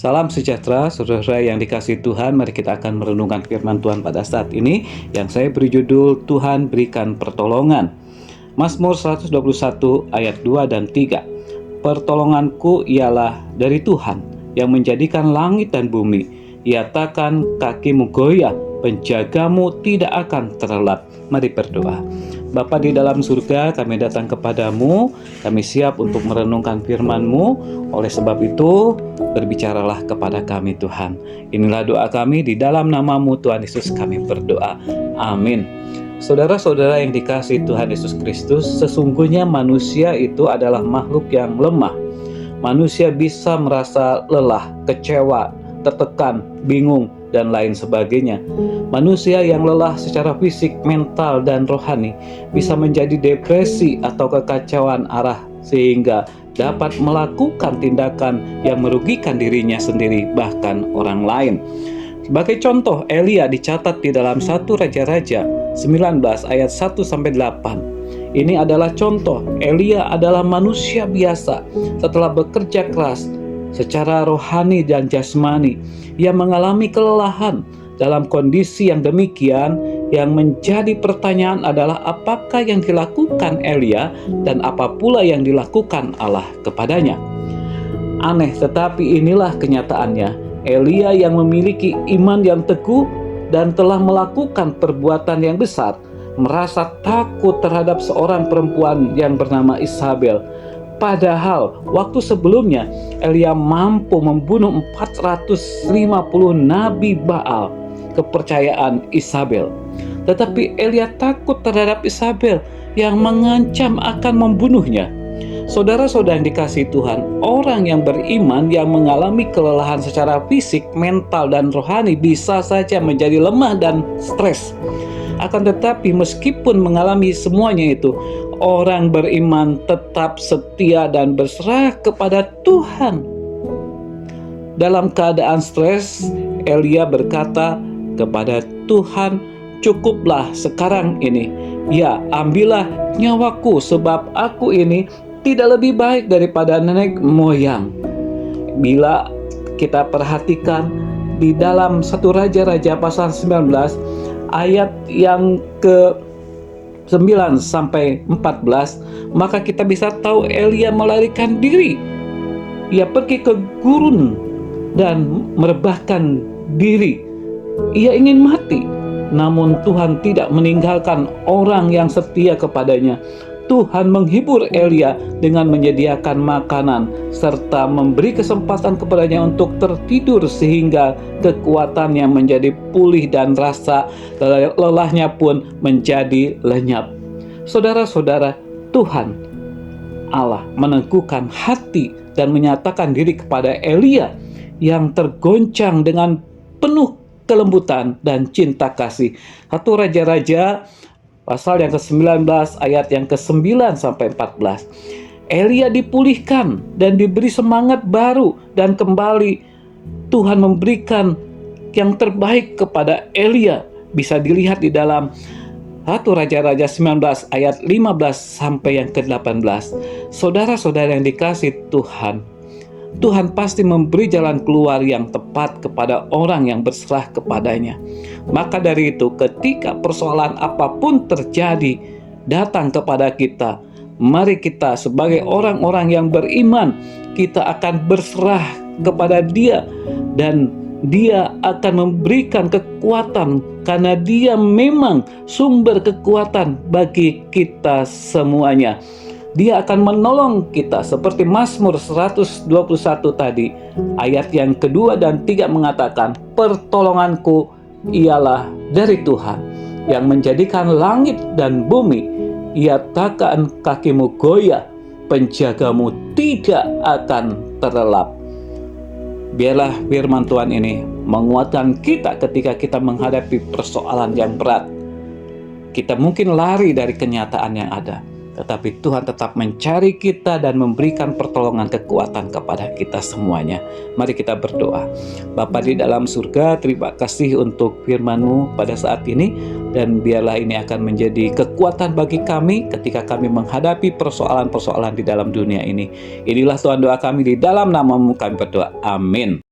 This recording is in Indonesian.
Salam sejahtera, saudara yang dikasihi Tuhan. Mari kita akan merenungkan firman Tuhan pada saat ini yang saya beri judul Tuhan berikan pertolongan. Mazmur 121 ayat 2 dan 3. Pertolonganku ialah dari Tuhan yang menjadikan langit dan bumi. Ia takkan kakimu goyah, penjagamu tidak akan terlelap. Mari berdoa. Bapa di dalam surga, kami datang kepadamu, kami siap untuk merenungkan firman-Mu. Oleh sebab itu, berbicaralah kepada kami Tuhan. Inilah doa kami, di dalam nama-Mu Tuhan Yesus kami berdoa. Amin. Saudara-saudara yang dikasihi Tuhan Yesus Kristus, sesungguhnya manusia itu adalah makhluk yang lemah. Manusia bisa merasa lelah, kecewa, tertekan, bingung, dan lain sebagainya. Manusia yang lelah secara fisik, mental, dan rohani bisa menjadi depresi atau kekacauan arah sehingga dapat melakukan tindakan yang merugikan dirinya sendiri bahkan orang lain. Sebagai contoh, Elia dicatat di dalam 1 Raja-Raja 19 ayat 1-8. Ini adalah contoh. Elia adalah manusia biasa. Setelah bekerja keras secara rohani dan jasmani, ia mengalami kelelahan. Dalam kondisi yang demikian, yang menjadi pertanyaan adalah apakah yang dilakukan Elia dan apa pula yang dilakukan Allah kepadanya. Aneh, tetapi inilah kenyataannya. Elia yang memiliki iman yang teguh dan telah melakukan perbuatan yang besar, merasa takut terhadap seorang perempuan yang bernama Isabel. Padahal waktu sebelumnya Elia mampu membunuh 450 nabi Baal, kepercayaan Isabel. Tetapi Elia takut terhadap Isabel yang mengancam akan membunuhnya. Saudara-saudara yang dikasihi Tuhan, orang yang beriman yang mengalami kelelahan secara fisik, mental, dan rohani bisa saja menjadi lemah dan stres. Akan tetapi meskipun mengalami semuanya itu, orang beriman tetap setia dan berserah kepada Tuhan. Dalam keadaan stres, Elia berkata kepada Tuhan, "Cukuplah sekarang ini. Ya, ambillah nyawaku sebab aku ini tidak lebih baik daripada nenek moyang." Bila kita perhatikan di dalam 1 Raja-Raja pasal 19 ayat yang ke-9 sampai 14, maka kita bisa tahu Elia melarikan diri. Ia pergi ke gurun dan merebahkan diri. Ia ingin mati, namun Tuhan tidak meninggalkan orang yang setia kepadanya. Tuhan menghibur Elia dengan menyediakan makanan serta memberi kesempatan kepadanya untuk tertidur sehingga kekuatannya menjadi pulih dan rasa lelahnya pun menjadi lenyap. Saudara-saudara, Tuhan Allah meneguhkan hati dan menyatakan diri kepada Elia yang tergoncang dengan penuh kelembutan dan cinta kasih. 1 Raja-Raja pasal yang ke-19 ayat yang ke-9 sampai 14. Elia dipulihkan dan diberi semangat baru dan kembali Tuhan memberikan yang terbaik kepada Elia. Bisa dilihat di dalam 1 Raja-Raja 19 ayat 15 sampai yang ke-18. Saudara-saudara yang dikasihi Tuhan, Tuhan pasti memberi jalan keluar yang tepat kepada orang yang berserah kepadanya. Maka dari itu, ketika persoalan apapun terjadi datang kepada kita, mari kita sebagai orang-orang yang beriman, kita akan berserah kepada Dia dan Dia akan memberikan kekuatan karena Dia memang sumber kekuatan bagi kita semuanya. Dia akan menolong kita seperti Mazmur 121 tadi. Ayat yang kedua dan tiga mengatakan, "Pertolonganku ialah dari Tuhan yang menjadikan langit dan bumi. Ia takkan kakimu goyah, penjagamu tidak akan terlelap." Biarlah firman Tuhan ini menguatkan kita ketika kita menghadapi persoalan yang berat. Kita mungkin lari dari kenyataan yang ada, tetapi Tuhan tetap mencari kita dan memberikan pertolongan kekuatan kepada kita semuanya. Mari kita berdoa. Bapa di dalam surga, terima kasih untuk firman-Mu pada saat ini. Dan biarlah ini akan menjadi kekuatan bagi kami ketika kami menghadapi persoalan-persoalan di dalam dunia ini. Inilah Tuhan doa kami, di dalam nama-Mu kami berdoa. Amin.